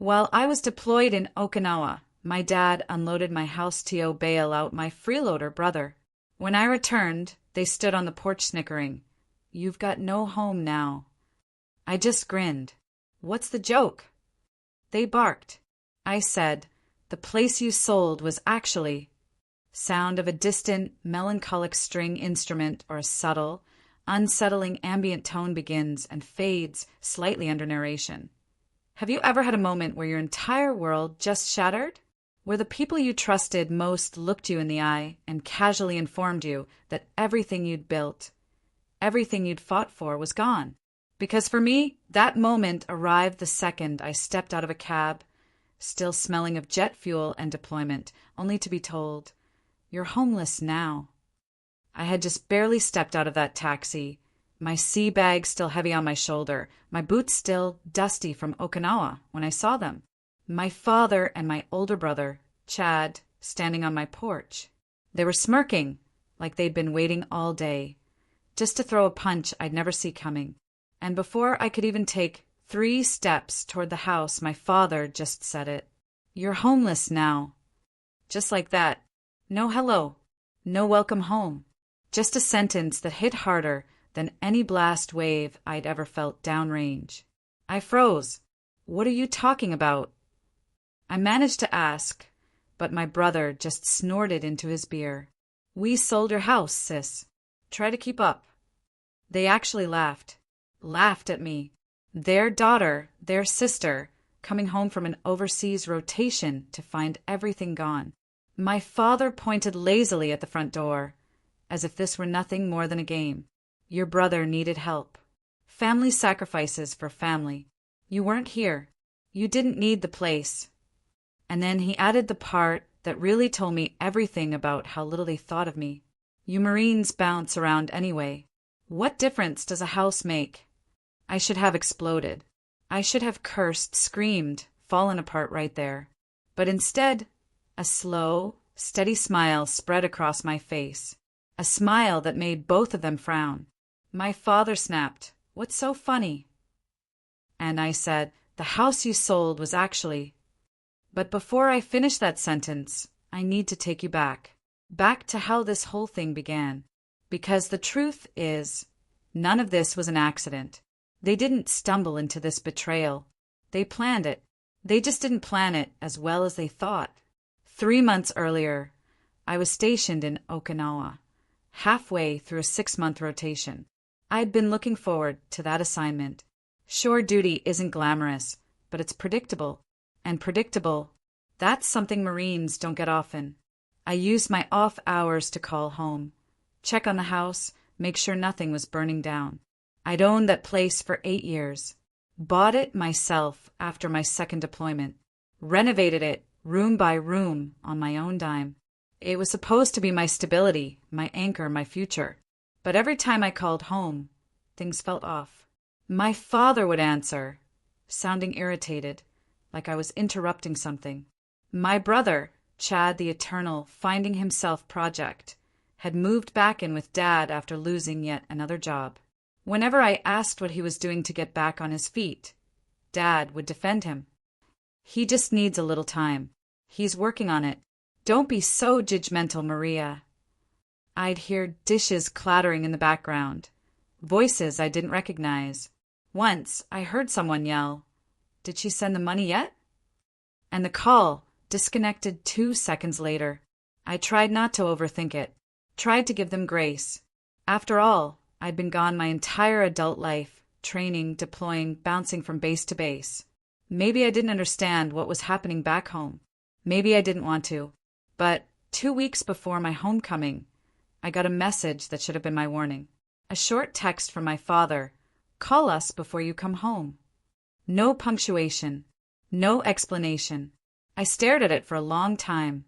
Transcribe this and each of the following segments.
While I was deployed in Okinawa, my dad unloaded my house to bail out my freeloader brother. When I returned, they stood on the porch snickering. "You've got no home now." I just grinned. "What's the joke?" They barked. I said, "The place you sold was actually..." Sound of a distant, melancholic string instrument or a subtle, unsettling ambient tone begins and fades slightly under narration. Have you ever had a moment where your entire world just shattered? Where the people you trusted most looked you in the eye and casually informed you that everything you'd built, everything you'd fought for was gone? Because for me, that moment arrived the second I stepped out of a cab, still smelling of jet fuel and deployment, only to be told, "You're homeless now." I had just barely stepped out of that taxi, my sea bag still heavy on my shoulder, my boots still dusty from Okinawa when I saw them. My father and my older brother, Chad, standing on my porch. They were smirking, like they'd been waiting all day, just to throw a punch I'd never see coming. And before I could even take 3 steps toward the house, my father just said it. "You're homeless now." Just like that. No hello. No welcome home. Just a sentence that hit harder than any blast wave I'd ever felt downrange. I froze. "What are you talking about?" I managed to ask, but my brother just snorted into his beer. "We sold your house, sis. Try to keep up." They actually laughed. Laughed at me. Their daughter, their sister, coming home from an overseas rotation to find everything gone. My father pointed lazily at the front door, as if this were nothing more than a game. "Your brother needed help. Family sacrifices for family. You weren't here. You didn't need the place." And then he added the part that really told me everything about how little they thought of me. "You Marines bounce around anyway. What difference does a house make?" I should have exploded. I should have cursed, screamed, fallen apart right there. But instead, a slow, steady smile spread across my face. A smile that made both of them frown. My father snapped, "What's so funny?" And I said, "The house you sold was actually..." But before I finish that sentence, I need to take you back. Back to how this whole thing began. Because the truth is, none of this was an accident. They didn't stumble into this betrayal. They planned it. They just didn't plan it as well as they thought. 3 months earlier, I was stationed in Okinawa, halfway through a 6-month rotation. I'd been looking forward to that assignment. Shore duty isn't glamorous, but it's predictable. And predictable, that's something Marines don't get often. I used my off hours to call home, check on the house, make sure nothing was burning down. I'd owned that place for 8 years. Bought it myself after my second deployment. Renovated it room by room on my own dime. It was supposed to be my stability, my anchor, my future. But every time I called home, things felt off. My father would answer, sounding irritated, like I was interrupting something. My brother, Chad the Eternal Finding Himself Project, had moved back in with Dad after losing yet another job. Whenever I asked what he was doing to get back on his feet, Dad would defend him. "He just needs a little time. He's working on it. Don't be so judgmental, Maria." I'd hear dishes clattering in the background, voices I didn't recognize. Once, I heard someone yell, "Did she send the money yet?" And the call disconnected 2 seconds later. I tried not to overthink it, tried to give them grace. After all, I'd been gone my entire adult life, training, deploying, bouncing from base to base. Maybe I didn't understand what was happening back home. Maybe I didn't want to. But 2 weeks before my homecoming, I got a message that should have been my warning. A short text from my father, "Call us before you come home." No punctuation, no explanation. I stared at it for a long time,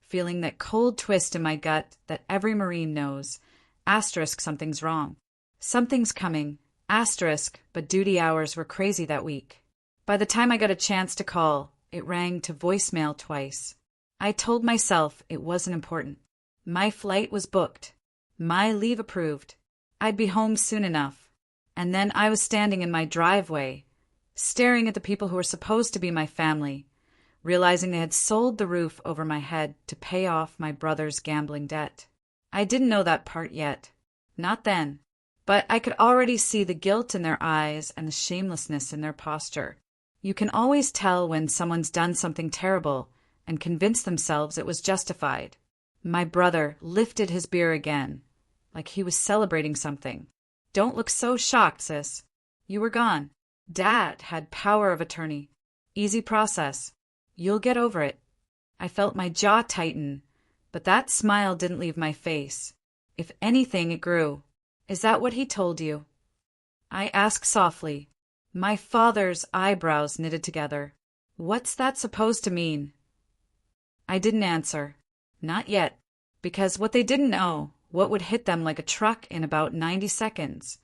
feeling that cold twist in my gut that every Marine knows. Asterisk, something's wrong. Something's coming. Asterisk, but duty hours were crazy that week. By the time I got a chance to call, it rang to voicemail twice. I told myself it wasn't important. My flight was booked. My leave approved. I'd be home soon enough. And then I was standing in my driveway, staring at the people who were supposed to be my family, realizing they had sold the roof over my head to pay off my brother's gambling debt. I didn't know that part yet. Not then. But I could already see the guilt in their eyes and the shamelessness in their posture. You can always tell when someone's done something terrible and convinced themselves it was justified. My brother lifted his beer again, like he was celebrating something. Don't look so shocked, sis. You were gone. Dad had power of attorney. Easy process. You'll get over it. I felt my jaw tighten, but that smile didn't leave my face. If anything, it grew. Is that what he told you? I asked softly. My father's eyebrows knitted together. What's that supposed to mean? I didn't answer. Not yet. Because what they didn't know, what would hit them like a truck in about 90 seconds,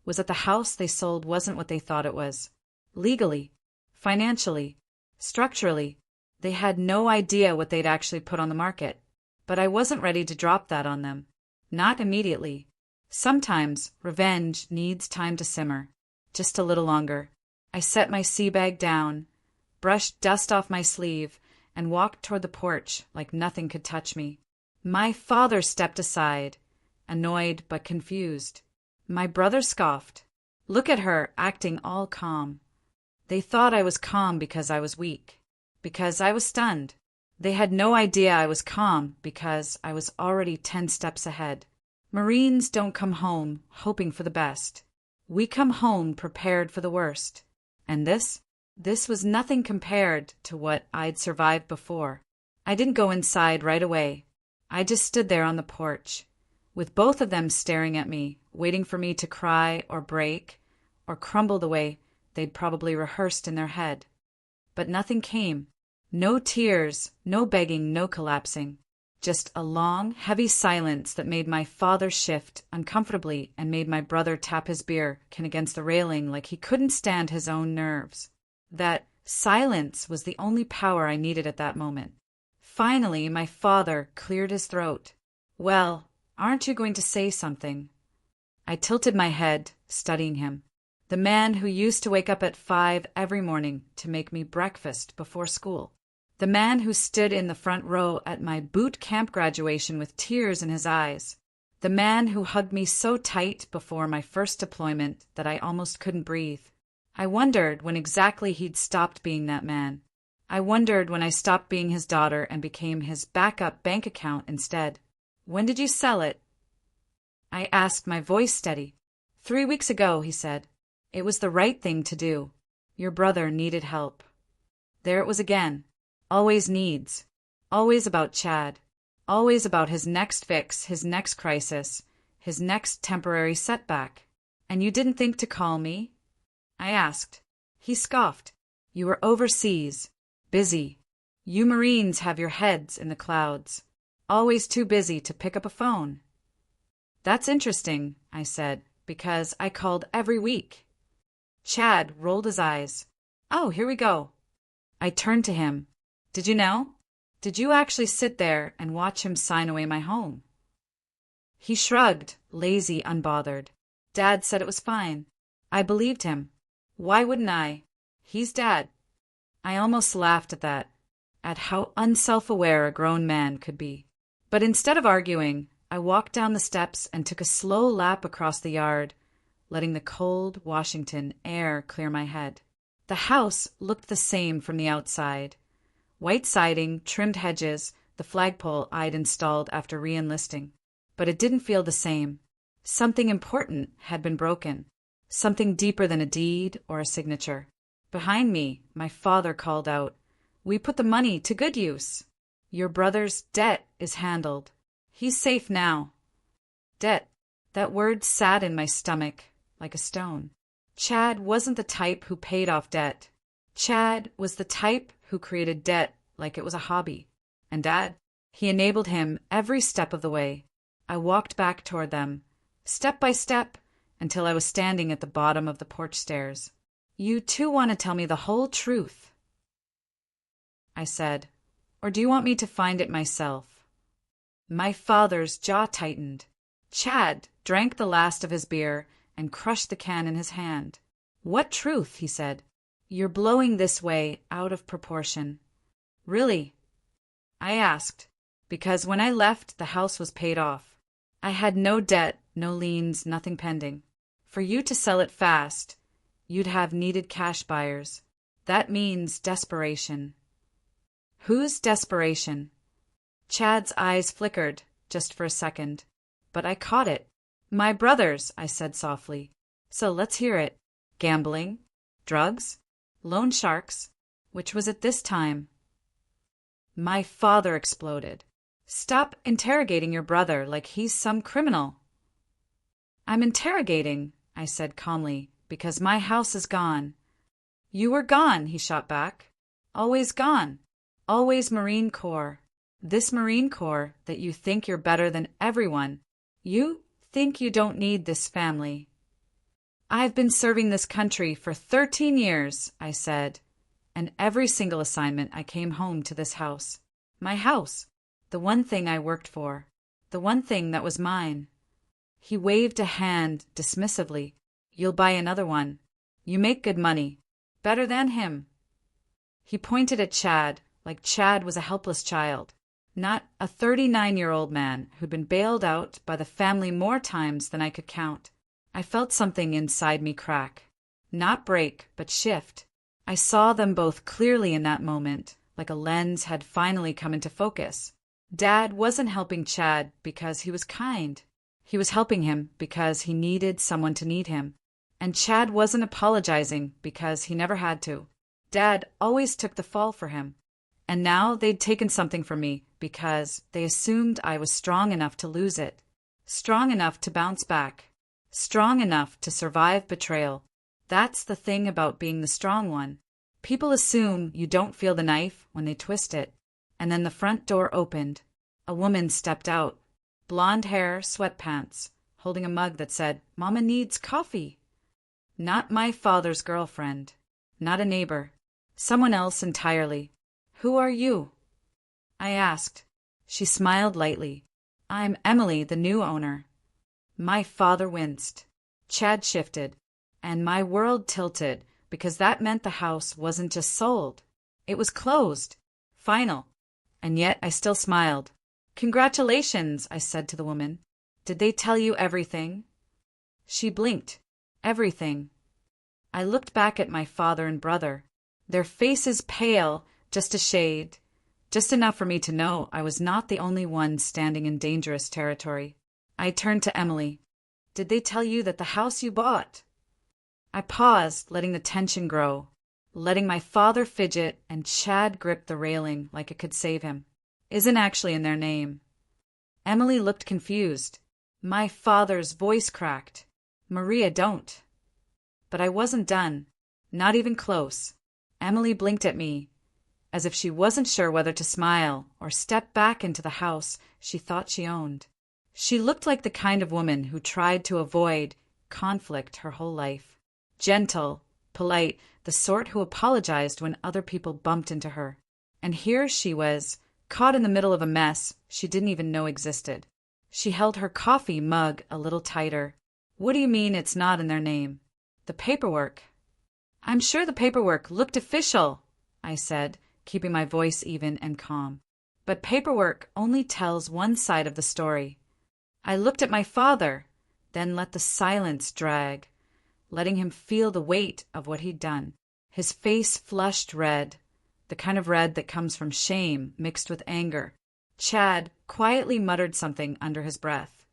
was that the house they sold wasn't what they thought it was. Legally, financially, structurally, they had no idea what they'd actually put on the market. But I wasn't ready to drop that on them. Not immediately. Sometimes revenge needs time to simmer. Just a little longer. I set my sea bag down, brushed dust off my sleeve, and walked toward the porch like nothing could touch me. My father stepped aside, annoyed but confused. My brother scoffed. Look at her, acting all calm. They thought I was calm because I was weak, because I was stunned. They had no idea I was calm because I was already 10 steps ahead. Marines don't come home hoping for the best. We come home prepared for the worst. And this was nothing compared to what I'd survived before. I didn't go inside right away. I just stood there on the porch, with both of them staring at me, waiting for me to cry or break or crumble the way they'd probably rehearsed in their head. But nothing came. No tears, no begging, no collapsing. Just a long, heavy silence that made my father shift uncomfortably and made my brother tap his beer can against the railing like he couldn't stand his own nerves. That silence was the only power I needed at that moment. Finally, my father cleared his throat. Well, aren't you going to say something? I tilted my head, studying him. The man who used to wake up at 5 every morning to make me breakfast before school. The man who stood in the front row at my boot camp graduation with tears in his eyes. The man who hugged me so tight before my first deployment that I almost couldn't breathe. I wondered when exactly he'd stopped being that man. I wondered when I stopped being his daughter and became his backup bank account instead. When did you sell it? I asked, my voice steady. 3 weeks ago, he said. It was the right thing to do. Your brother needed help. There it was again. Always needs. Always about Chad. Always about his next fix, his next crisis, his next temporary setback. And you didn't think to call me? I asked. He scoffed. You were overseas. Busy. You Marines have your heads in the clouds. Always too busy to pick up a phone. That's interesting, I said, because I called every week. Chad rolled his eyes. Oh, here we go. I turned to him. Did you know? Did you actually sit there and watch him sign away my home? He shrugged, lazy, unbothered. Dad said it was fine. I believed him. Why wouldn't I? He's Dad. I almost laughed at that, at how unself-aware a grown man could be. But instead of arguing, I walked down the steps and took a slow lap across the yard, letting the cold Washington air clear my head. The house looked the same from the outside. White siding, trimmed hedges, the flagpole I'd installed after re-enlisting. But it didn't feel the same. Something important had been broken. Something deeper than a deed or a signature. Behind me, my father called out, "We put the money to good use. Your brother's debt is handled. He's safe now." Debt. That word sat in my stomach like a stone. Chad wasn't the type who paid off debt. Chad was the type who created debt like it was a hobby. And Dad, he enabled him every step of the way. I walked back toward them, step by step, until I was standing at the bottom of the porch stairs. "You two want to tell me the whole truth," I said, "or do you want me to find it myself?" My father's jaw tightened. Chad drank the last of his beer and crushed the can in his hand. "What truth?" he said. You're blowing this way out of proportion. Really? I asked, because when I left, the house was paid off. I had no debt, no liens, nothing pending. For you to sell it fast, you'd have needed cash buyers. That means desperation. Whose desperation? Chad's eyes flickered, just for a second. But I caught it. My brother's, I said softly. So let's hear it. Gambling? Drugs? Loan sharks? Which was it this time? My father exploded. Stop interrogating your brother like he's some criminal. I'm interrogating, I said calmly, because my house is gone. You were gone, he shot back. Always gone. Always Marine Corps. This Marine Corps that you think you're better than everyone. You think you don't need this family. I've been serving this country for 13 years, I said, and every single assignment I came home to this house. My house. The one thing I worked for. The one thing that was mine. He waved a hand dismissively. You'll buy another one. You make good money. Better than him. He pointed at Chad, like Chad was a helpless child, not a 39-year-old man who'd been bailed out by the family more times than I could count. I felt something inside me crack. Not break, but shift. I saw them both clearly in that moment, like a lens had finally come into focus. Dad wasn't helping Chad because he was kind. He was helping him because he needed someone to need him. And Chad wasn't apologizing because he never had to. Dad always took the fall for him. And now they'd taken something from me because they assumed I was strong enough to lose it. Strong enough to bounce back. Strong enough to survive betrayal. That's the thing about being the strong one. People assume you don't feel the knife when they twist it. And then the front door opened. A woman stepped out. Blonde hair, sweatpants, holding a mug that said, "Mama needs coffee." Not my father's girlfriend. Not a neighbor. Someone else entirely. Who are you? I asked. She smiled lightly. I'm Emily, the new owner. My father winced. Chad shifted. And my world tilted, because that meant the house wasn't just sold. It was closed. Final. And yet I still smiled. Congratulations, I said to the woman. Did they tell you everything? She blinked. Everything. I looked back at my father and brother. Their faces pale, just a shade, just enough for me to know I was not the only one standing in dangerous territory. I turned to Emily. Did they tell you that the house you bought? I paused, letting the tension grow, letting my father fidget and Chad grip the railing like it could save him. Isn't actually in their name. Emily looked confused. My father's voice cracked. Maria, don't. But I wasn't done. Not even close. Emily blinked at me, as if she wasn't sure whether to smile or step back into the house she thought she owned. She looked like the kind of woman who tried to avoid conflict her whole life. Gentle, polite, the sort who apologized when other people bumped into her. And here she was, caught in the middle of a mess she didn't even know existed. She held her coffee mug a little tighter. What do you mean it's not in their name? The paperwork. I'm sure the paperwork looked official, I said, keeping my voice even and calm. But paperwork only tells one side of the story. I looked at my father, then let the silence drag, letting him feel the weight of what he'd done. His face flushed red, the kind of red that comes from shame mixed with anger. Chad quietly muttered something under his breath,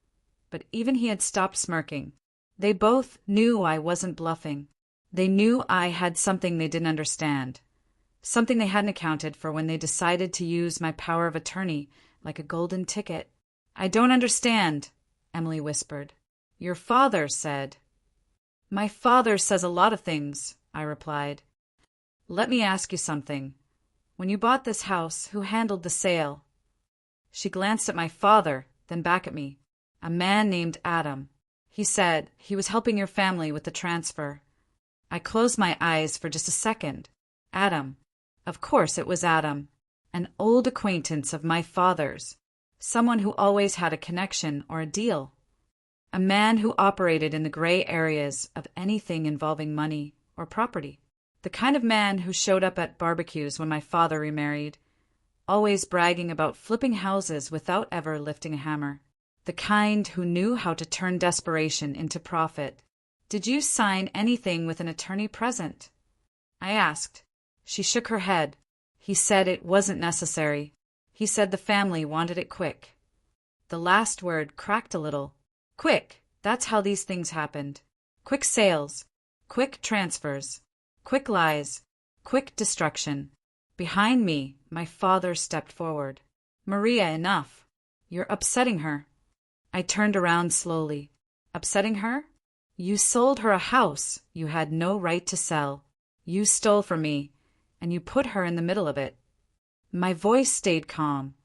but even he had stopped smirking. They both knew I wasn't bluffing. They knew I had something they didn't understand, something they hadn't accounted for when they decided to use my power of attorney like a golden ticket. I don't understand, Emily whispered. Your father said. My father says a lot of things, I replied. Let me ask you something. When you bought this house, who handled the sale? She glanced at my father, then back at me. A man named Adam. He said he was helping your family with the transfer. I closed my eyes for just a second. Adam. Of course it was Adam. An old acquaintance of my father's. Someone who always had a connection or a deal. A man who operated in the gray areas of anything involving money or property. The kind of man who showed up at barbecues when my father remarried, always bragging about flipping houses without ever lifting a hammer. The kind who knew how to turn desperation into profit. "Did you sign anything with an attorney present?" I asked. She shook her head. "He said it wasn't necessary. He said the family wanted it quick." The last word cracked a little. Quick, that's how these things happened. Quick sales, quick transfers, quick lies, quick destruction. Behind me, my father stepped forward. "Maria, enough. You're upsetting her." I turned around slowly. "Upsetting her? You sold her a house you had no right to sell. You stole from me, and you put her in the middle of it." My voice stayed calm,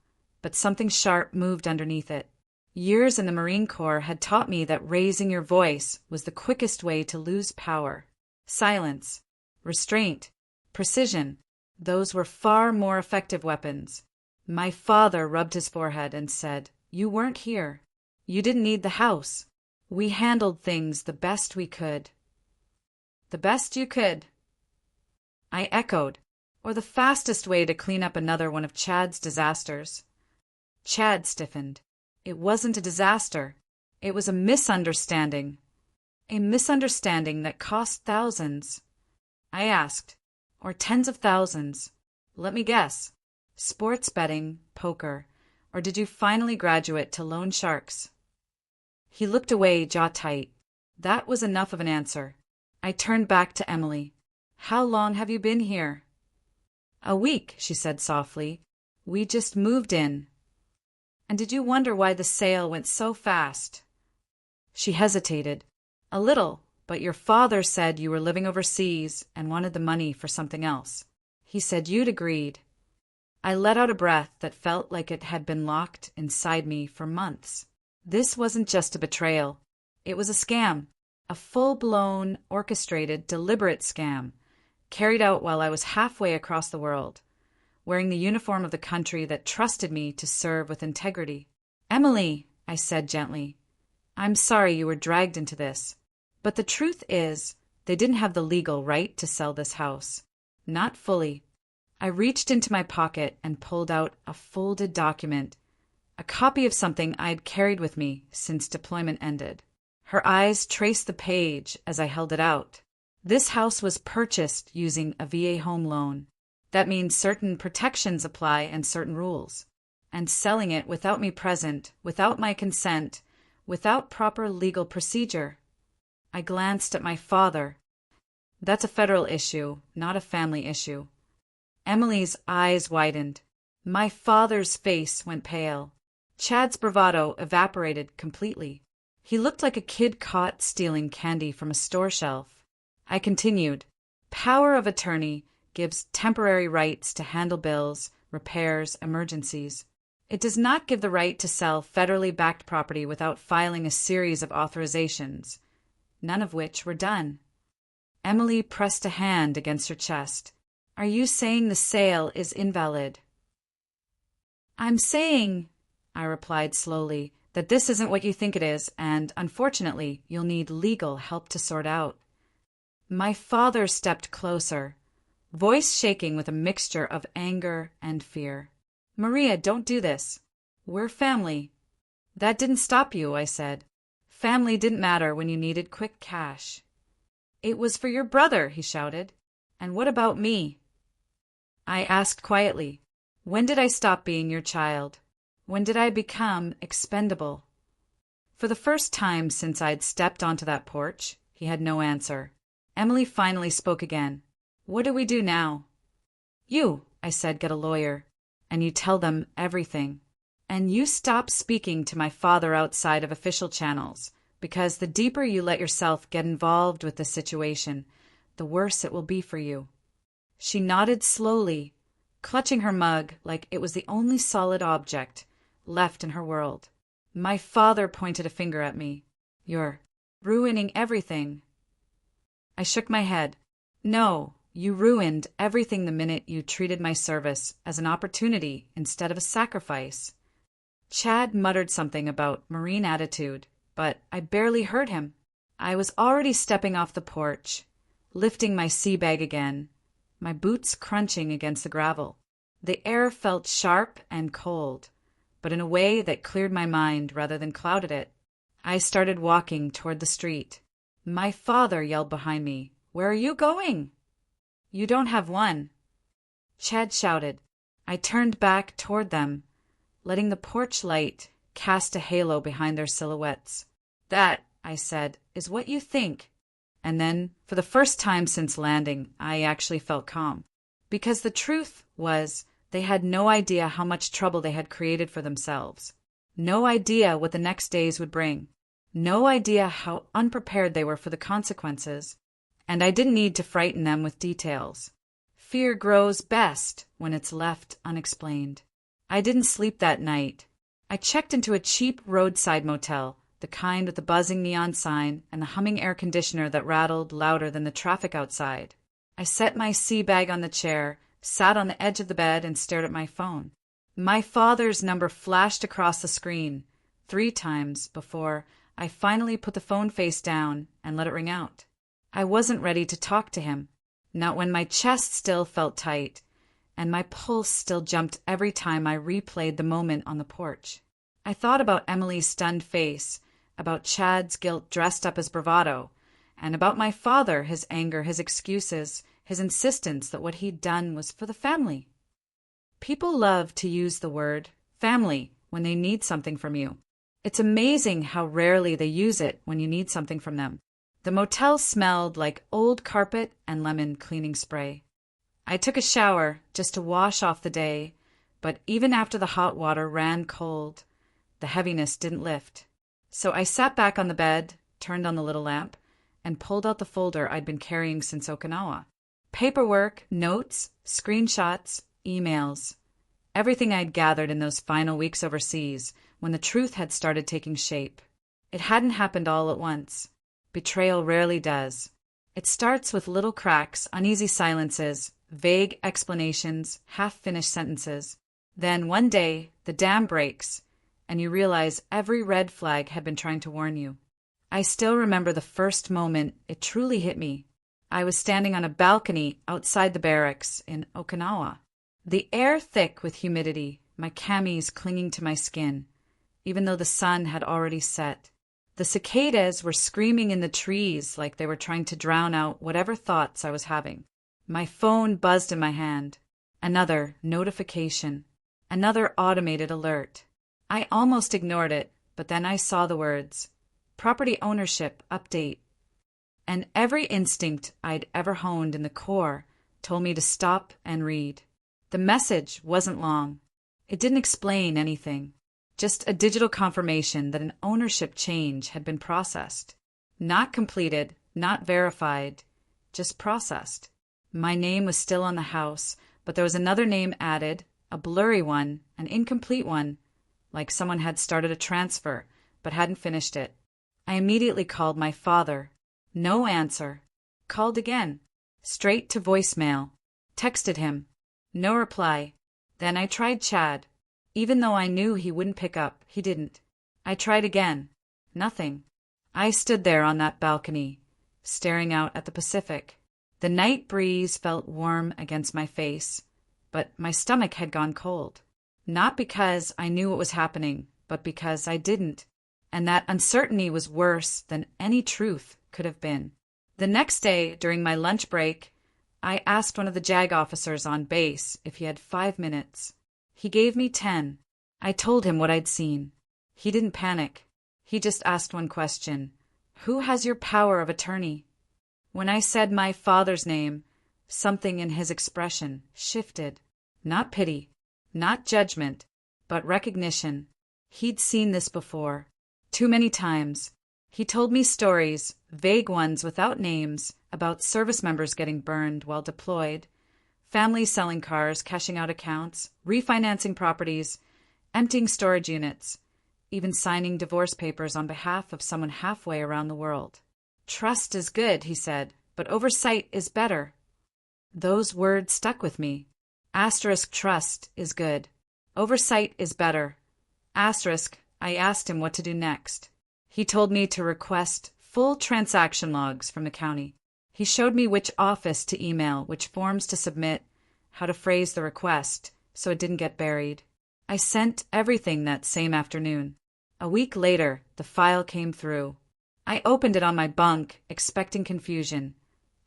but something sharp moved underneath it. Years in the Marine Corps had taught me that raising your voice was the quickest way to lose power. Silence, restraint, precision, those were far more effective weapons. My father rubbed his forehead and said, "You weren't here. You didn't need the house. We handled things the best we could." "The best you could," I echoed, "or the fastest way to clean up another one of Chad's disasters." Chad stiffened. It wasn't a disaster. It was a misunderstanding. A misunderstanding that cost thousands. I asked, "Or tens of thousands? Let me guess. Sports betting, poker, or did you finally graduate to loan sharks?" He looked away, jaw tight. That was enough of an answer. I turned back to Emily. "How long have you been here?" "A week," she said softly. "We just moved in." "And did you wonder why the sale went so fast?" She hesitated. "A little, but your father said you were living overseas and wanted the money for something else. He said you'd agreed." I let out a breath that felt like it had been locked inside me for months. This wasn't just a betrayal. It was a scam. A full-blown, orchestrated, deliberate scam, carried out while I was halfway across the world, wearing the uniform of the country that trusted me to serve with integrity. "Emily," I said gently, "I'm sorry you were dragged into this. But the truth is, they didn't have the legal right to sell this house. Not fully." I reached into my pocket and pulled out a folded document, a copy of something I'd carried with me since deployment ended. Her eyes traced the page as I held it out. This house was purchased using a VA home loan. That means certain protections apply and certain rules. And selling it without me present, without my consent, without proper legal procedure. I glanced at my father. "That's a federal issue, not a family issue." Emily's eyes widened. My father's face went pale. Chad's bravado evaporated completely. He looked like a kid caught stealing candy from a store shelf. I continued, "Power of attorney gives temporary rights to handle bills, repairs, emergencies. It does not give the right to sell federally backed property without filing a series of authorizations, none of which were done." Emily pressed a hand against her chest. "Are you saying the sale is invalid?" "I'm saying," I replied slowly, "that this isn't what you think it is, and, unfortunately, you'll need legal help to sort out." My father stepped closer, voice shaking with a mixture of anger and fear. "Maria, don't do this. We're family." "That didn't stop you," I said. "Family didn't matter when you needed quick cash." "It was for your brother," he shouted. "And what about me?" I asked quietly, "When did I stop being your child? When did I become expendable?" For the first time since I'd stepped onto that porch, he had no answer. Emily finally spoke again. "What do we do now?" "You," I said, "get a lawyer, and you tell them everything. And you stop speaking to my father outside of official channels, because the deeper you let yourself get involved with the situation, the worse it will be for you." She nodded slowly, clutching her mug like it was the only solid object left in her world. My father pointed a finger at me. "You're ruining everything." I shook my head. "No, you ruined everything the minute you treated my service as an opportunity instead of a sacrifice." Chad muttered something about Marine attitude, but I barely heard him. I was already stepping off the porch, lifting my sea bag again, my boots crunching against the gravel. The air felt sharp and cold, but in a way that cleared my mind rather than clouded it. I started walking toward the street. My father yelled behind me, "Where are you going?" "You don't have one," Chad shouted. I turned back toward them, letting the porch light cast a halo behind their silhouettes. "That," I said, "is what you think." And then, for the first time since landing, I actually felt calm. Because the truth was, they had no idea how much trouble they had created for themselves. No idea what the next days would bring. No idea how unprepared they were for the consequences. And I didn't need to frighten them with details. Fear grows best when it's left unexplained. I didn't sleep that night. I checked into a cheap roadside motel, the kind with the buzzing neon sign and the humming air conditioner that rattled louder than the traffic outside. I set my sea bag on the chair, sat on the edge of the bed, and stared at my phone. My father's number flashed across the screen 3 times before I finally put the phone face down and let it ring out. I wasn't ready to talk to him, not when my chest still felt tight, and my pulse still jumped every time I replayed the moment on the porch. I thought about Emily's stunned face, about Chad's guilt dressed up as bravado, and about my father, his anger, his excuses, his insistence that what he'd done was for the family. People love to use the word family when they need something from you. It's amazing how rarely they use it when you need something from them. The motel smelled like old carpet and lemon cleaning spray. I took a shower just to wash off the day, but even after the hot water ran cold, the heaviness didn't lift. So I sat back on the bed, turned on the little lamp, and pulled out the folder I'd been carrying since Okinawa. Paperwork, notes, screenshots, emails. Everything I'd gathered in those final weeks overseas when the truth had started taking shape. It hadn't happened all at once. Betrayal rarely does. It starts with little cracks, uneasy silences, vague explanations, half-finished sentences. Then one day, the dam breaks, and you realize every red flag had been trying to warn you. I still remember the first moment it truly hit me. I was standing on a balcony outside the barracks in Okinawa. The air thick with humidity, my camis clinging to my skin, even though the sun had already set. The cicadas were screaming in the trees like they were trying to drown out whatever thoughts I was having. My phone buzzed in my hand. Another notification. Another automated alert. I almost ignored it, but then I saw the words, "Property ownership update." And every instinct I'd ever honed in the core told me to stop and read. The message wasn't long. It didn't explain anything. Just a digital confirmation that an ownership change had been processed. Not completed, not verified, just processed. My name was still on the house, but there was another name added, a blurry one, an incomplete one, like someone had started a transfer, but hadn't finished it. I immediately called my father. No answer. Called again. Straight to voicemail. Texted him. No reply. Then I tried Chad. Even though I knew he wouldn't pick up, he didn't. I tried again. Nothing. I stood there on that balcony, staring out at the Pacific. The night breeze felt warm against my face, but my stomach had gone cold. Not because I knew what was happening, but because I didn't. And that uncertainty was worse than any truth could have been. The next day, during my lunch break, I asked one of the JAG officers on base if he had 5 minutes. He gave me 10. I told him what I'd seen. He didn't panic. He just asked one question. Who has your power of attorney? When I said my father's name, something in his expression shifted. Not pity, not judgment, but recognition. He'd seen this before. Too many times. He told me stories, vague ones without names, about service members getting burned while deployed, families selling cars, cashing out accounts, refinancing properties, emptying storage units, even signing divorce papers on behalf of someone halfway around the world. Trust is good, he said, but oversight is better. Those words stuck with me. Asterisk trust is good. Oversight is better. Asterisk, I asked him what to do next. He told me to request full transaction logs from the county. He showed me which office to email, which forms to submit, how to phrase the request so it didn't get buried. I sent everything that same afternoon. A week later, the file came through. I opened it on my bunk, expecting confusion.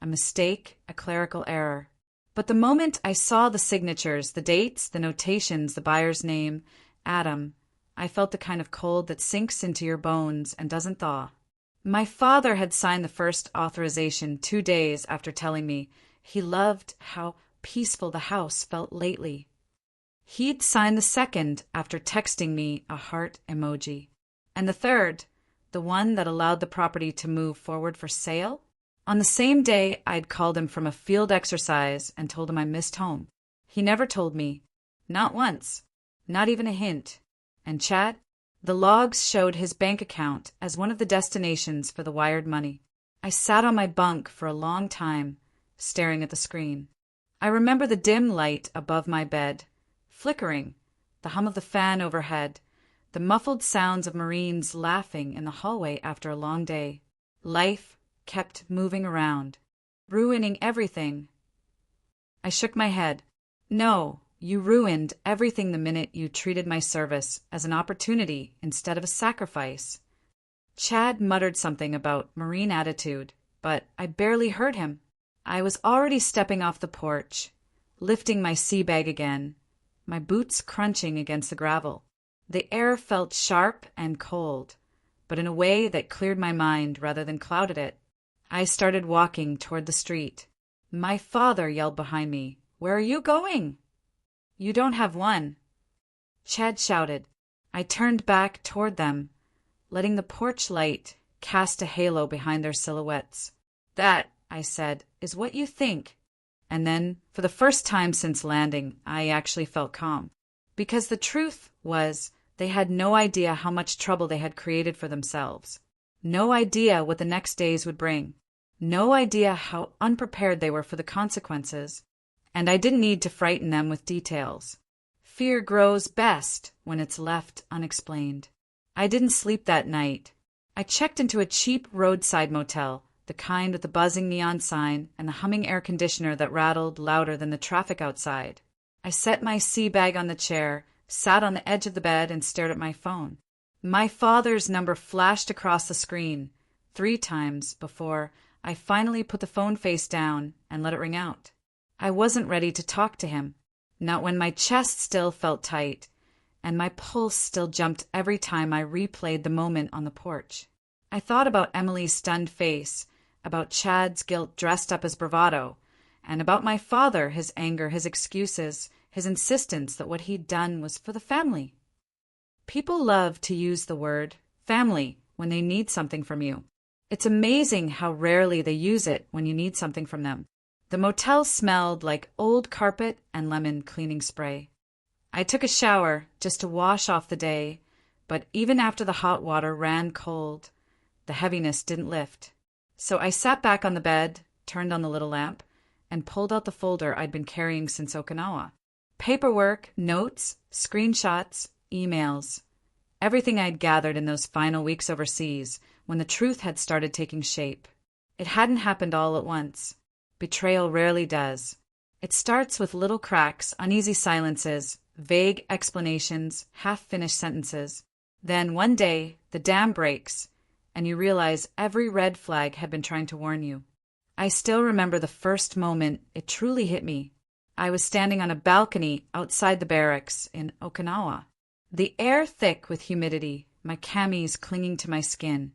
A mistake, a clerical error. But the moment I saw the signatures, the dates, the notations, the buyer's name, Adam, I felt the kind of cold that sinks into your bones and doesn't thaw. My father had signed the first authorization 2 days after telling me he loved how peaceful the house felt lately. He'd signed the second after texting me a heart emoji. And the third, the one that allowed the property to move forward for sale? On the same day, I'd called him from a field exercise and told him I missed home. He never told me. Not once. Not even a hint. And Chad? The logs showed his bank account as one of the destinations for the wired money. I sat on my bunk for a long time, staring at the screen. I remember the dim light above my bed, flickering, the hum of the fan overhead, the muffled sounds of Marines laughing in the hallway after a long day. Life kept moving around, ruining everything. I shook my head. No, you ruined everything the minute you treated my service as an opportunity instead of a sacrifice. Chad muttered something about Marine attitude, but I barely heard him. I was already stepping off the porch, lifting my sea bag again, my boots crunching against the gravel. The air felt sharp and cold, but in a way that cleared my mind rather than clouded it. I started walking toward the street. My father yelled behind me, "Where are you going?" "You don't have one," Chad shouted. I turned back toward them, letting the porch light cast a halo behind their silhouettes. "That," I said, "is what you think." And then, for the first time since landing, I actually felt calm. Because the truth was, they had no idea how much trouble they had created for themselves. No idea what the next days would bring. No idea how unprepared they were for the consequences. And I didn't need to frighten them with details. Fear grows best when it's left unexplained. I didn't sleep that night. I checked into a cheap roadside motel, the kind with the buzzing neon sign and the humming air conditioner that rattled louder than the traffic outside. I set my sea bag on the chair, sat on the edge of the bed, and stared at my phone. My father's number flashed across the screen 3 times before I finally put the phone face down and let it ring out. I wasn't ready to talk to him, not when my chest still felt tight, and my pulse still jumped every time I replayed the moment on the porch. I thought about Emily's stunned face, about Chad's guilt dressed up as bravado, and about my father, his anger, his excuses, his insistence that what he'd done was for the family. People love to use the word family when they need something from you. It's amazing how rarely they use it when you need something from them. The motel smelled like old carpet and lemon cleaning spray. I took a shower just to wash off the day, but even after the hot water ran cold, the heaviness didn't lift. So I sat back on the bed, turned on the little lamp, and pulled out the folder I'd been carrying since Okinawa. Paperwork, notes, screenshots, emails. Everything I'd gathered in those final weeks overseas when the truth had started taking shape. It hadn't happened all at once. Betrayal rarely does. It starts with little cracks, uneasy silences, vague explanations, half-finished sentences. Then one day, the dam breaks, and you realize every red flag had been trying to warn you. I still remember the first moment it truly hit me. I was standing on a balcony outside the barracks in Okinawa. The air thick with humidity, my camis clinging to my skin,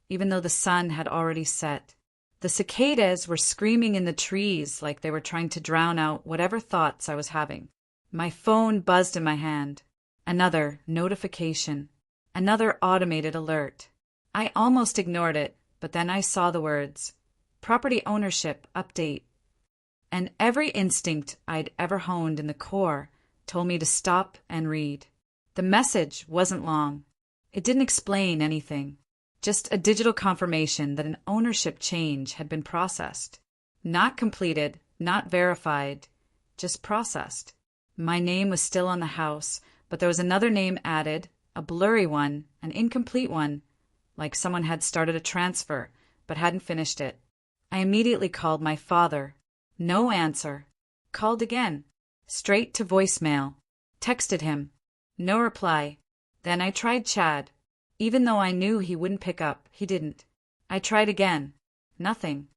even though the sun had already set. The cicadas were screaming in the trees like they were trying to drown out whatever thoughts I was having. My phone buzzed in my hand. Another notification. Another automated alert. I almost ignored it, but then I saw the words, "Property ownership update." And every instinct I'd ever honed in the core told me to stop and read. The message wasn't long. It didn't explain anything. Just a digital confirmation that an ownership change had been processed. Not completed, not verified, just processed. My name was still on the house, but there was another name added, a blurry one, an incomplete one, like someone had started a transfer but hadn't finished it. I immediately called my father. No answer. Called again. Straight to voicemail. Texted him. No reply. Then I tried Chad. Even though I knew he wouldn't pick up, he didn't. I tried again. Nothing.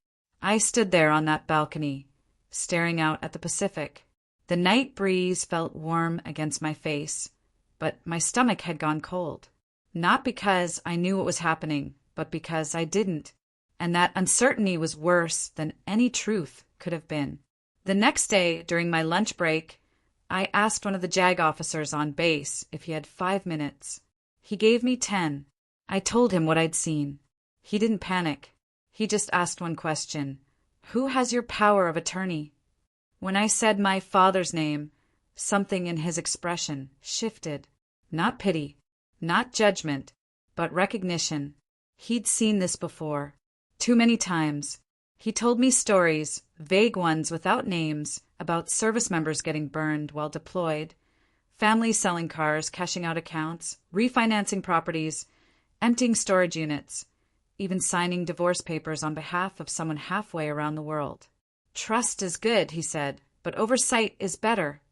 I stood there on that balcony, staring out at the Pacific. The night breeze felt warm against my face, but my stomach had gone cold. Not because I knew what was happening, but because I didn't. And that uncertainty was worse than any truth could have been. The next day, during my lunch break, I asked one of the JAG officers on base if he had 5 minutes. He gave me 10. I told him what I'd seen. He didn't panic. He just asked one question. Who has your power of attorney? When I said my father's name, something in his expression shifted. Not pity, not judgment, but recognition. He'd seen this before. Too many times. He told me stories, vague ones without names, about service members getting burned while deployed, families selling cars, cashing out accounts, refinancing properties, emptying storage units, even signing divorce papers on behalf of someone halfway around the world. Trust is good, he said, but oversight is better.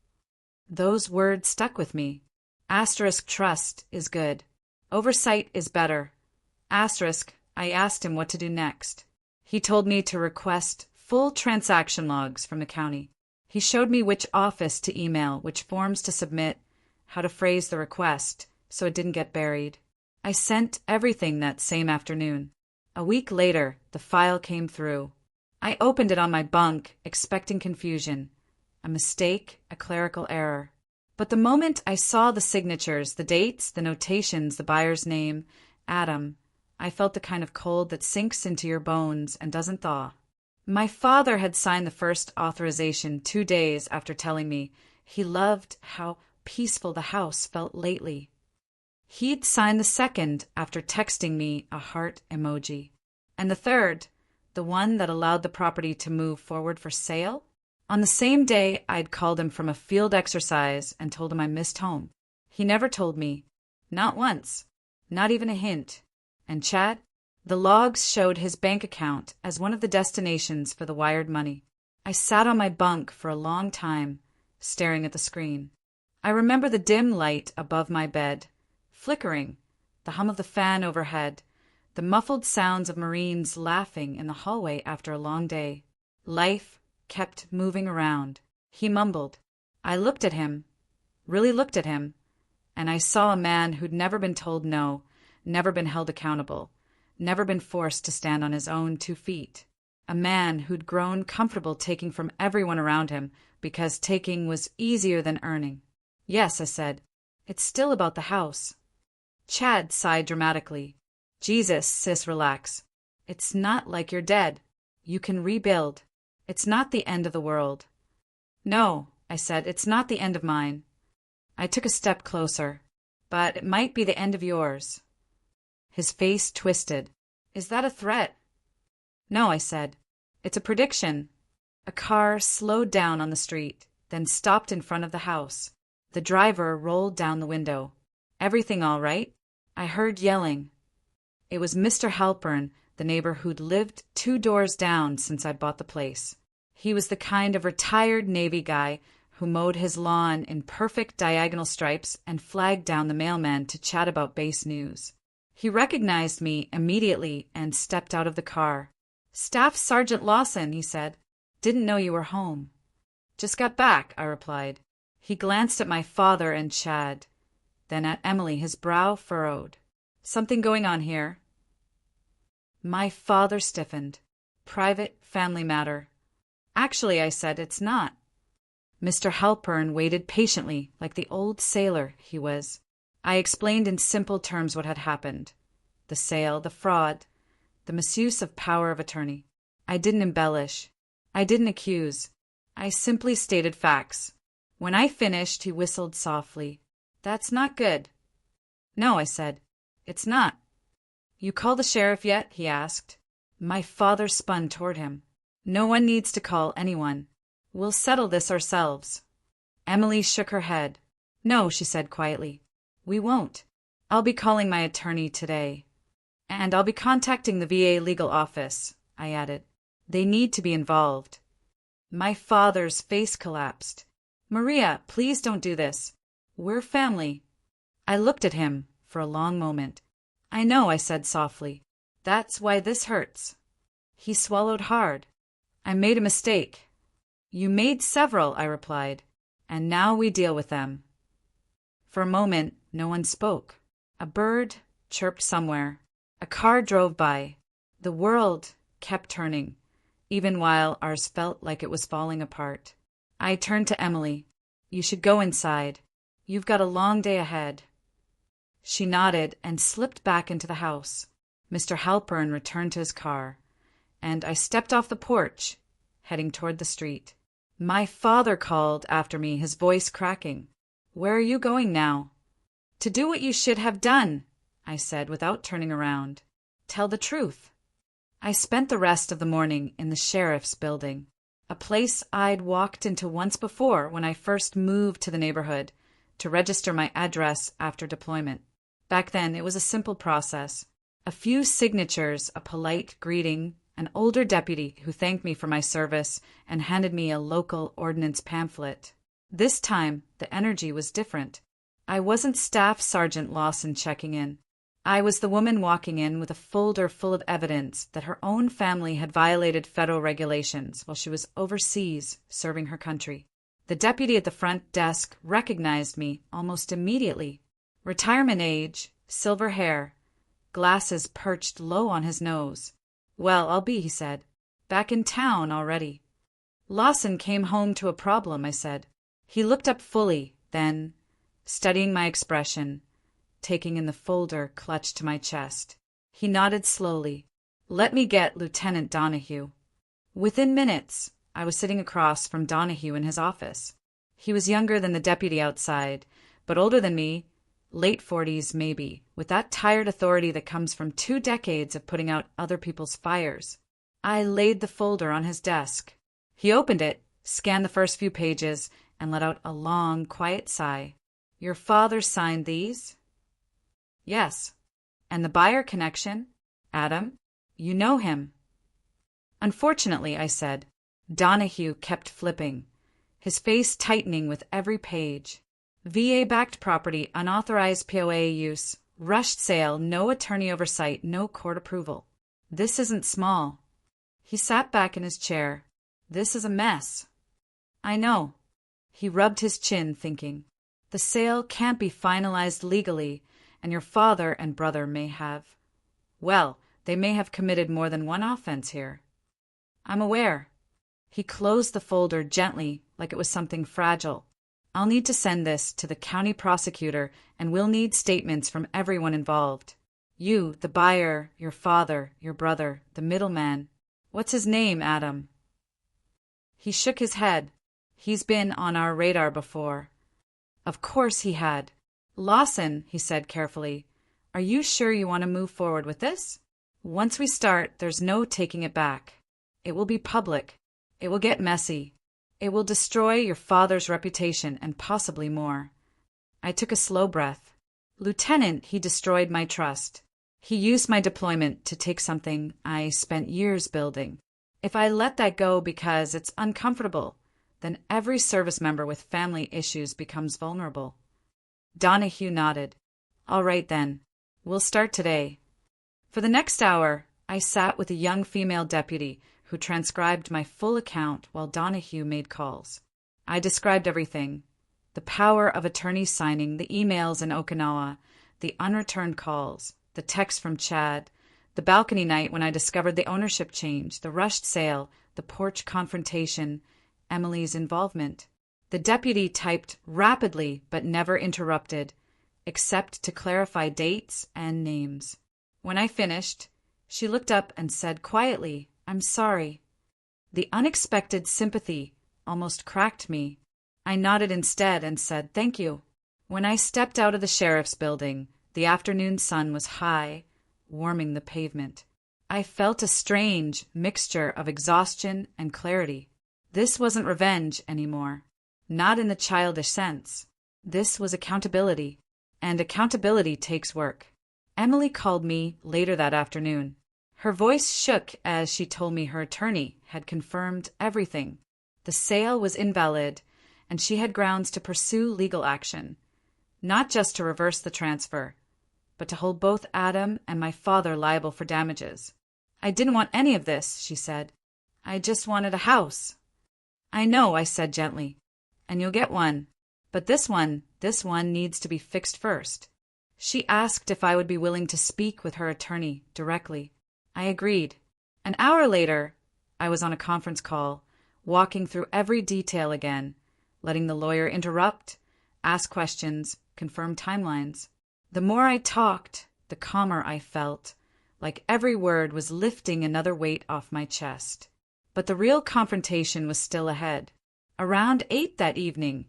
Those words stuck with me. Asterisk trust is good. Oversight is better. Asterisk, I asked him what to do next. He told me to request full transaction logs from the county. He showed me which office to email, which forms to submit, how to phrase the request so it didn't get buried. I sent everything that same afternoon. A week later, the file came through. I opened it on my bunk, expecting confusion. A mistake, a clerical error. But the moment I saw the signatures, the dates, the notations, the buyer's name, Adam, I felt the kind of cold that sinks into your bones and doesn't thaw. My father had signed the first authorization 2 days after telling me he loved how peaceful the house felt lately. He'd signed the second after texting me a heart emoji. And the third, the one that allowed the property to move forward for sale? On the same day, I'd called him from a field exercise and told him I missed home. He never told me. Not once. Not even a hint. And Chad? The logs showed his bank account as one of the destinations for the wired money. I sat on my bunk for a long time, staring at the screen. I remember the dim light above my bed, flickering, the hum of the fan overhead, the muffled sounds of Marines laughing in the hallway after a long day. Life kept moving around. He mumbled. I looked at him, really looked at him, and I saw a man who'd never been told no, never been held accountable, never been forced to stand on his own 2 feet. A man who'd grown comfortable taking from everyone around him because taking was easier than earning. Yes, I said. It's still about the house. Chad sighed dramatically. Jesus, sis, relax. It's not like you're dead. You can rebuild. It's not the end of the world. No, I said, it's not the end of mine. I took a step closer. But it might be the end of yours. His face twisted. Is that a threat? No, I said. It's a prediction. A car slowed down on the street, then stopped in front of the house. The driver rolled down the window. Everything all right? I heard yelling. It was Mr. Halpern, the neighbor who'd lived 2 doors down since I bought the place. He was the kind of retired Navy guy who mowed his lawn in perfect diagonal stripes and flagged down the mailman to chat about base news. He recognized me immediately and stepped out of the car. Staff Sergeant Lawson, he said. Didn't know you were home. Just got back, I replied. He glanced at my father and Chad, then at Emily, his brow furrowed. Something going on here? My father stiffened. Private family matter. Actually, I said, it's not. Mr. Halpern waited patiently, like the old sailor he was. I explained in simple terms what had happened. The sale, the fraud, the misuse of power of attorney. I didn't embellish. I didn't accuse. I simply stated facts. When I finished, he whistled softly. That's not good. No, I said. It's not. You call the sheriff yet? He asked. My father spun toward him. No one needs to call anyone. We'll settle this ourselves. Emily shook her head. No, she said quietly. We won't. I'll be calling my attorney today. And I'll be contacting the VA legal office, I added. They need to be involved. My father's face collapsed. Maria, please don't do this. We're family. I looked at him for a long moment. I know, I said softly. That's why this hurts. He swallowed hard. I made a mistake. You made several, I replied, and now we deal with them. For a moment, no one spoke. A bird chirped somewhere. A car drove by. The world kept turning, even while ours felt like it was falling apart. I turned to Emily. You should go inside. You've got a long day ahead. She nodded and slipped back into the house. Mr. Halpern returned to his car, and I stepped off the porch, heading toward the street. My father called after me, his voice cracking. Where are you going now? To do what you should have done, I said without turning around. Tell the truth. I spent the rest of the morning in the sheriff's building, a place I'd walked into once before when I first moved to the neighborhood to register my address after deployment. Back then, it was a simple process. A few signatures, a polite greeting, an older deputy who thanked me for my service and handed me a local ordnance pamphlet. This time, the energy was different. I wasn't Staff Sergeant Lawson checking in. I was the woman walking in with a folder full of evidence that her own family had violated federal regulations while she was overseas serving her country. The deputy at the front desk recognized me almost immediately. Retirement age, silver hair, glasses perched low on his nose. Well, I'll be, he said. Back in town already. Lawson came home to a problem, I said. He looked up fully, then, studying my expression, taking in the folder clutched to my chest. He nodded slowly. Let me get Lieutenant Donahue. Within minutes, I was sitting across from Donahue in his office. He was younger than the deputy outside, but older than me, late 40s maybe, with that tired authority that comes from 2 decades of putting out other people's fires. I laid the folder on his desk. He opened it, scanned the first few pages, and let out a long, quiet sigh. Your father signed these? Yes. And the buyer connection? Adam? You know him. Unfortunately, I said. Donahue kept flipping, his face tightening with every page. VA-backed property, unauthorized POA use, rushed sale, no attorney oversight, no court approval. This isn't small. He sat back in his chair. This is a mess. I know. He rubbed his chin, thinking. The sale can't be finalized legally, and your father and brother may have. Well, they may have committed more than one offense here. I'm aware. He closed the folder gently, like it was something fragile. I'll need to send this to the county prosecutor, and we'll need statements from everyone involved. You, the buyer, your father, your brother, the middleman. What's his name, Adam? He shook his head. He's been on our radar before. Of course he had. Lawson, he said carefully, are you sure you want to move forward with this? Once we start, there's no taking it back. It will be public. It will get messy. It will destroy your father's reputation and possibly more. I took a slow breath. Lieutenant, he destroyed my trust. He used my deployment to take something I spent years building. If I let that go because it's uncomfortable, then every service member with family issues becomes vulnerable. Donahue nodded. All right then. We'll start today. For the next hour, I sat with a young female deputy who transcribed my full account while Donahue made calls. I described everything. The power of attorneys signing, the emails in Okinawa, the unreturned calls, the text from Chad, the balcony night when I discovered the ownership change, the rushed sale, the porch confrontation, Emily's involvement. The deputy typed rapidly but never interrupted, except to clarify dates and names. When I finished, she looked up and said quietly, I'm sorry. The unexpected sympathy almost cracked me. I nodded instead and said thank you. When I stepped out of the sheriff's building, the afternoon sun was high, warming the pavement. I felt a strange mixture of exhaustion and clarity. This wasn't revenge anymore, not in the childish sense. This was accountability, and accountability takes work. Emily called me later that afternoon. Her voice shook as she told me her attorney had confirmed everything. The sale was invalid, and she had grounds to pursue legal action, not just to reverse the transfer, but to hold both Adam and my father liable for damages. I didn't want any of this, she said. I just wanted a house. I know, I said gently, and you'll get one. But this one needs to be fixed first. She asked if I would be willing to speak with her attorney directly. I agreed. An hour later, I was on a conference call, walking through every detail again, letting the lawyer interrupt, ask questions, confirm timelines. The more I talked, the calmer I felt, like every word was lifting another weight off my chest. But the real confrontation was still ahead. Around 8 that evening,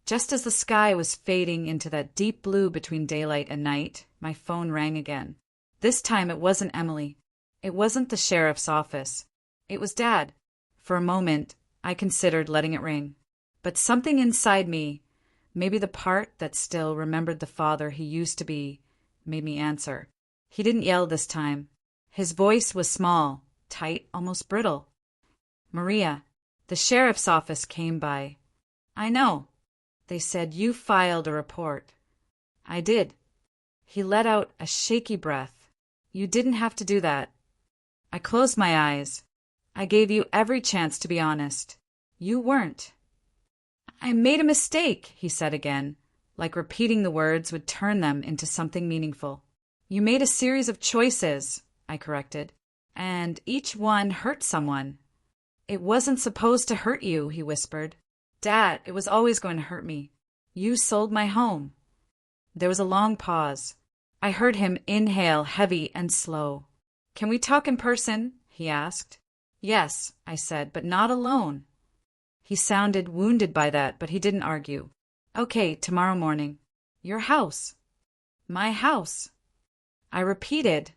just as the sky was fading into that deep blue between daylight and night, my phone rang again. This time it wasn't Emily. It wasn't the sheriff's office. It was Dad. For a moment, I considered letting it ring. But something inside me, maybe the part that still remembered the father he used to be, made me answer. He didn't yell this time. His voice was small, tight, almost brittle. Maria, the sheriff's office came by. I know. They said you filed a report. I did. He let out a shaky breath. You didn't have to do that. I closed my eyes. I gave you every chance to be honest. You weren't. I made a mistake, he said again, like repeating the words would turn them into something meaningful. You made a series of choices, I corrected, and each one hurt someone. It wasn't supposed to hurt you, he whispered. Dad, it was always going to hurt me. You sold my home. There was a long pause. I heard him inhale heavy and slow. Can we talk in person? He asked. Yes, I said, but not alone. He sounded wounded by that, but he didn't argue. Okay, tomorrow morning. Your house. My house. I repeated,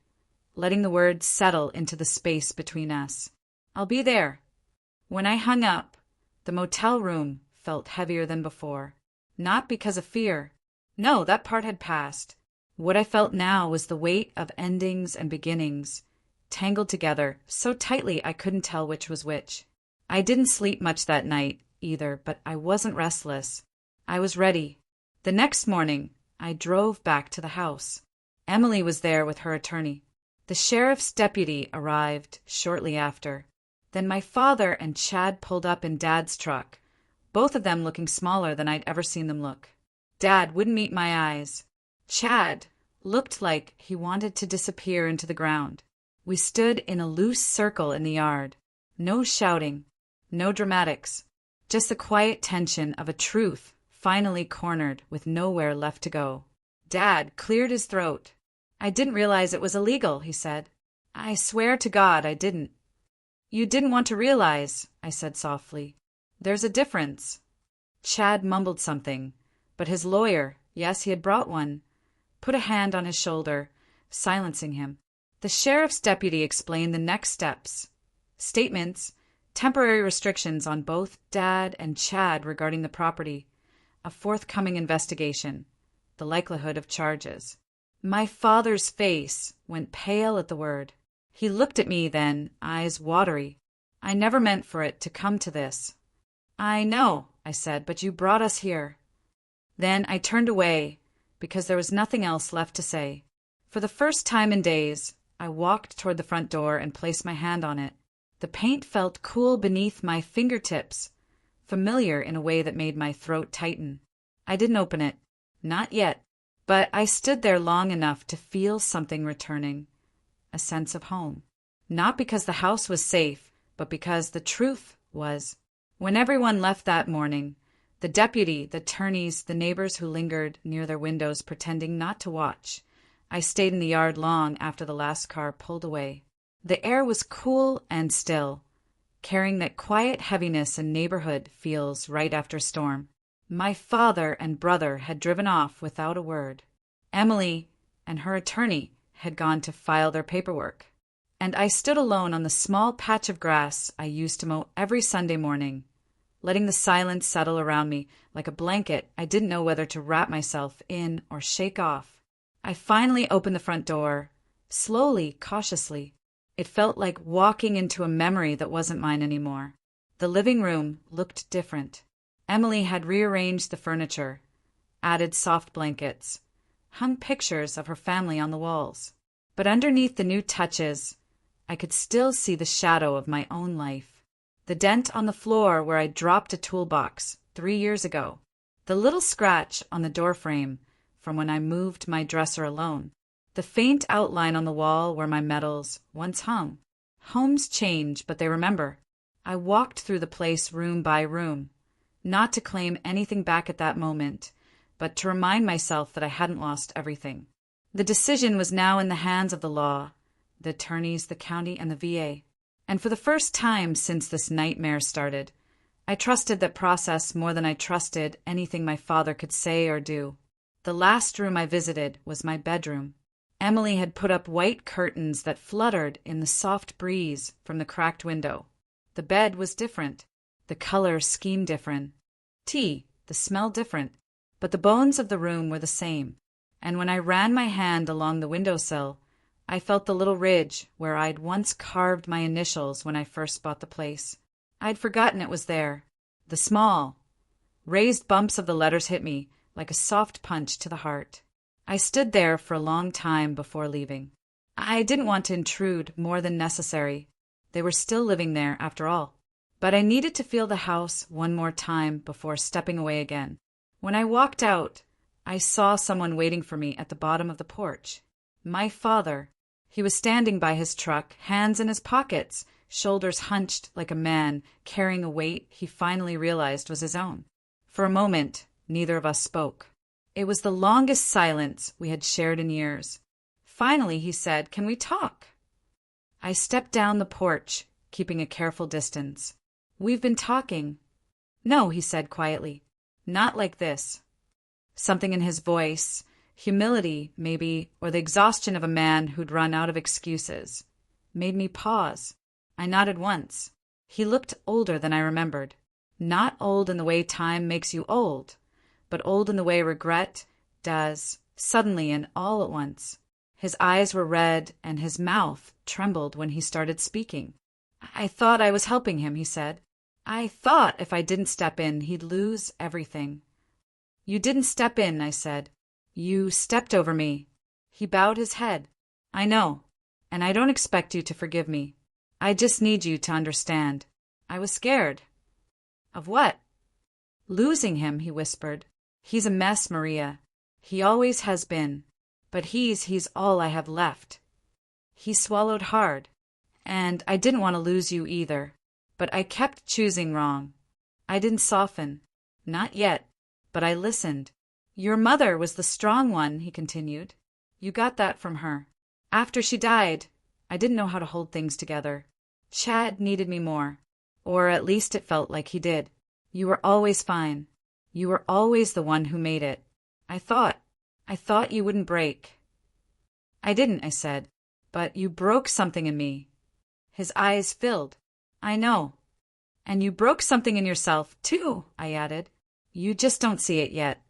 letting the words settle into the space between us. I'll be there. When I hung up, the motel room felt heavier than before. Not because of fear. No, that part had passed. What I felt now was the weight of endings and beginnings, tangled together so tightly I couldn't tell which was which. I didn't sleep much that night, either, but I wasn't restless. I was ready. The next morning, I drove back to the house. Emily was there with her attorney. The sheriff's deputy arrived shortly after. Then my father and Chad pulled up in Dad's truck, both of them looking smaller than I'd ever seen them look. Dad wouldn't meet my eyes. Chad looked like he wanted to disappear into the ground. We stood in a loose circle in the yard. No shouting, no dramatics, just the quiet tension of a truth finally cornered with nowhere left to go. Dad cleared his throat. I didn't realize it was illegal, he said. I swear to God I didn't. You didn't want to realize, I said softly. There's a difference. Chad mumbled something, but his lawyer, yes, he had brought one, put a hand on his shoulder, silencing him. The sheriff's deputy explained the next steps. Statements, temporary restrictions on both Dad and Chad regarding the property, a forthcoming investigation, the likelihood of charges. My father's face went pale at the word. He looked at me then, eyes watery. I never meant for it to come to this. I know, I said, but you brought us here. Then I turned away, because there was nothing else left to say. For the first time in days, I walked toward the front door and placed my hand on it. The paint felt cool beneath my fingertips, familiar in a way that made my throat tighten. I didn't open it. Not yet. But I stood there long enough to feel something returning. A sense of home. Not because the house was safe, but because the truth was. When everyone left that morning, the deputy, the attorneys, the neighbors who lingered near their windows pretending not to watch, I stayed in the yard long after the last car pulled away. The air was cool and still, carrying that quiet heaviness a neighborhood feels right after a storm. My father and brother had driven off without a word. Emily and her attorney had gone to file their paperwork. And I stood alone on the small patch of grass I used to mow every Sunday morning, letting the silence settle around me like a blanket I didn't know whether to wrap myself in or shake off. I finally opened the front door, slowly, cautiously. It felt like walking into a memory that wasn't mine anymore. The living room looked different. Emily had rearranged the furniture, added soft blankets, hung pictures of her family on the walls. But underneath the new touches, I could still see the shadow of my own life. The dent on the floor where I dropped a toolbox 3 years ago. The little scratch on the doorframe from when I moved my dresser alone. The faint outline on the wall where my medals once hung. Homes change, but they remember. I walked through the place room by room, not to claim anything back at that moment, but to remind myself that I hadn't lost everything. The decision was now in the hands of the law, the attorneys, the county, and the VA. And for the first time since this nightmare started, I trusted that process more than I trusted anything my father could say or do. The last room I visited was my bedroom. Emily had put up white curtains that fluttered in the soft breeze from the cracked window. The bed was different, the color scheme different, the smell different, but the bones of the room were the same. And when I ran my hand along the windowsill, I felt the little ridge where I'd once carved my initials when I first bought the place. I'd forgotten it was there. The small, raised bumps of the letters hit me like a soft punch to the heart. I stood there for a long time before leaving. I didn't want to intrude more than necessary. They were still living there, after all. But I needed to feel the house one more time before stepping away again. When I walked out, I saw someone waiting for me at the bottom of the porch. My father. He was standing by his truck, hands in his pockets, shoulders hunched like a man carrying a weight he finally realized was his own. For a moment, neither of us spoke. It was the longest silence we had shared in years. Finally, he said, "Can we talk?" I stepped down the porch, keeping a careful distance. "We've been talking." "No," he said quietly. "Not like this." Something in his voice, humility maybe, or the exhaustion of a man who'd run out of excuses, made me pause. I nodded once. He looked older than I remembered. Not old in the way time makes you old, but old in the way regret does, suddenly and all at once. His eyes were red and his mouth trembled when he started speaking. "I thought I was helping him," he said. "I thought if I didn't step in, he'd lose everything." "You didn't step in," I said. "You stepped over me." He bowed his head. "I know, and I don't expect you to forgive me. I just need you to understand. I was scared." "Of what?" "Losing him," he whispered. "He's a mess, Maria. He always has been. But he's all I have left." He swallowed hard. "And I didn't want to lose you either. But I kept choosing wrong. I didn't soften. Not yet. But I listened. Your mother was the strong one," he continued. "You got that from her. After she died, I didn't know how to hold things together. Chad needed me more. Or at least it felt like he did. You were always fine. You were always the one who made it. I thought you wouldn't break." "I didn't," I said. "But you broke something in me." His eyes filled. "I know. And you broke something in yourself, too," I added. "You just don't see it yet."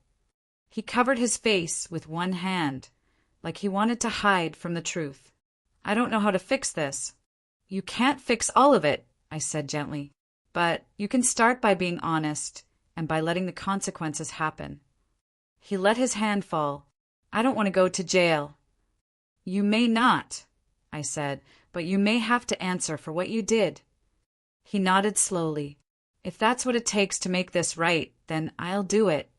He covered his face with one hand, like he wanted to hide from the truth. "I don't know how to fix this." "You can't fix all of it," I said gently. "But you can start by being honest and by letting the consequences happen." He let his hand fall. "I don't want to go to jail." "You may not," I said, "but you may have to answer for what you did." He nodded slowly. "If that's what it takes to make this right, then I'll do it."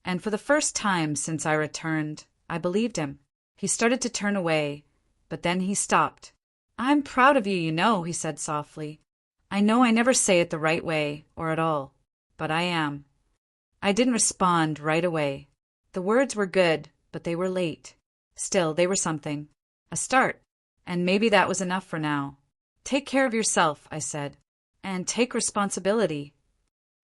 And for the first time since I returned, I believed him. He started to turn away, but then he stopped. "I'm proud of you, you know," he said softly. "I know I never say it the right way, or at all, but I am." I didn't respond right away. The words were good, but they were late. Still, they were something. A start. And maybe that was enough for now. "Take care of yourself," I said. "And take responsibility."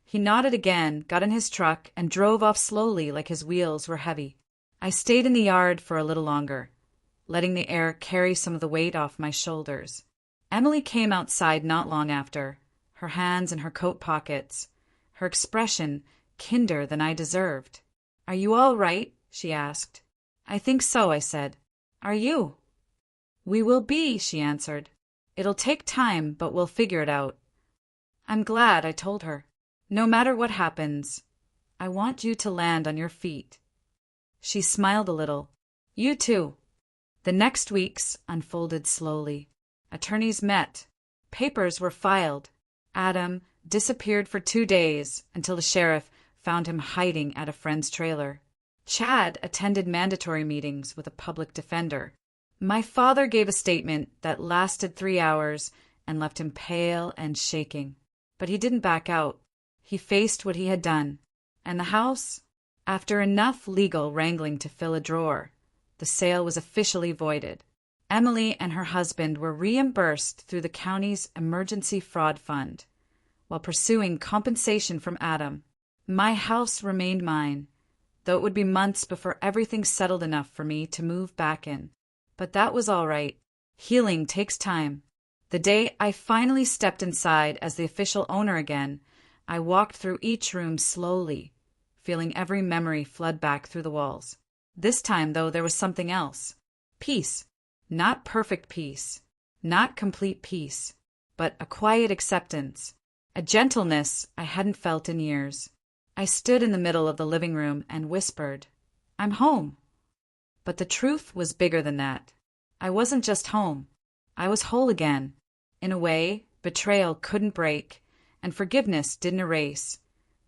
He nodded again, got in his truck, and drove off slowly like his wheels were heavy. I stayed in the yard for a little longer, letting the air carry some of the weight off my shoulders. Emily came outside not long after, her hands in her coat pockets, her expression kinder than I deserved. "Are you all right?" she asked. "I think so," I said. "Are you?" We will be, she answered. It'll take time, but we'll figure it out. I'm glad, I told her. No matter what happens, I want you to land on your feet. She smiled a little. You too. The next weeks unfolded slowly. Attorneys met. Papers were filed. Adam disappeared for 2 days until the sheriff found him hiding at a friend's trailer. Chad attended mandatory meetings with a public defender. My father gave a statement that lasted 3 hours and left him pale and shaking. But he didn't back out. He faced what he had done. And the house? After enough legal wrangling to fill a drawer, the sale was officially voided. Emily and her husband were reimbursed through the county's emergency fraud fund, while pursuing compensation from Adam. My house remained mine, though it would be months before everything settled enough for me to move back in. But that was all right. Healing takes time. The day I finally stepped inside as the official owner again, I walked through each room slowly, feeling every memory flood back through the walls. This time, though, there was something else. Peace. Not perfect peace. Not complete peace. But a quiet acceptance. A gentleness I hadn't felt in years. I stood in the middle of the living room and whispered, I'm home. But the truth was bigger than that. I wasn't just home. I was whole again. In a way, betrayal couldn't break, and forgiveness didn't erase,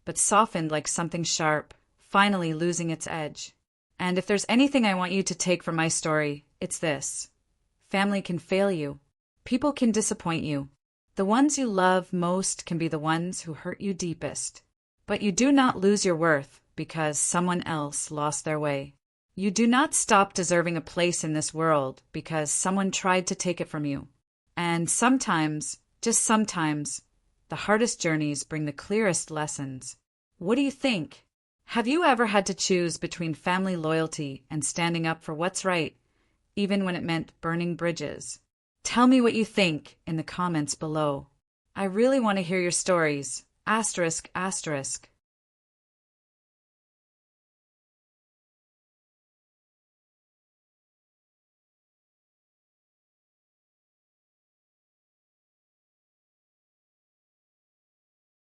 but softened like something sharp, finally losing its edge. And if there's anything I want you to take from my story, it's this. Family can fail you. People can disappoint you. The ones you love most can be the ones who hurt you deepest. But you do not lose your worth because someone else lost their way. You do not stop deserving a place in this world because someone tried to take it from you. And sometimes, just sometimes, the hardest journeys bring the clearest lessons. What do you think? Have you ever had to choose between family loyalty and standing up for what's right, even when it meant burning bridges? Tell me what you think in the comments below. I really want to hear your stories. ***.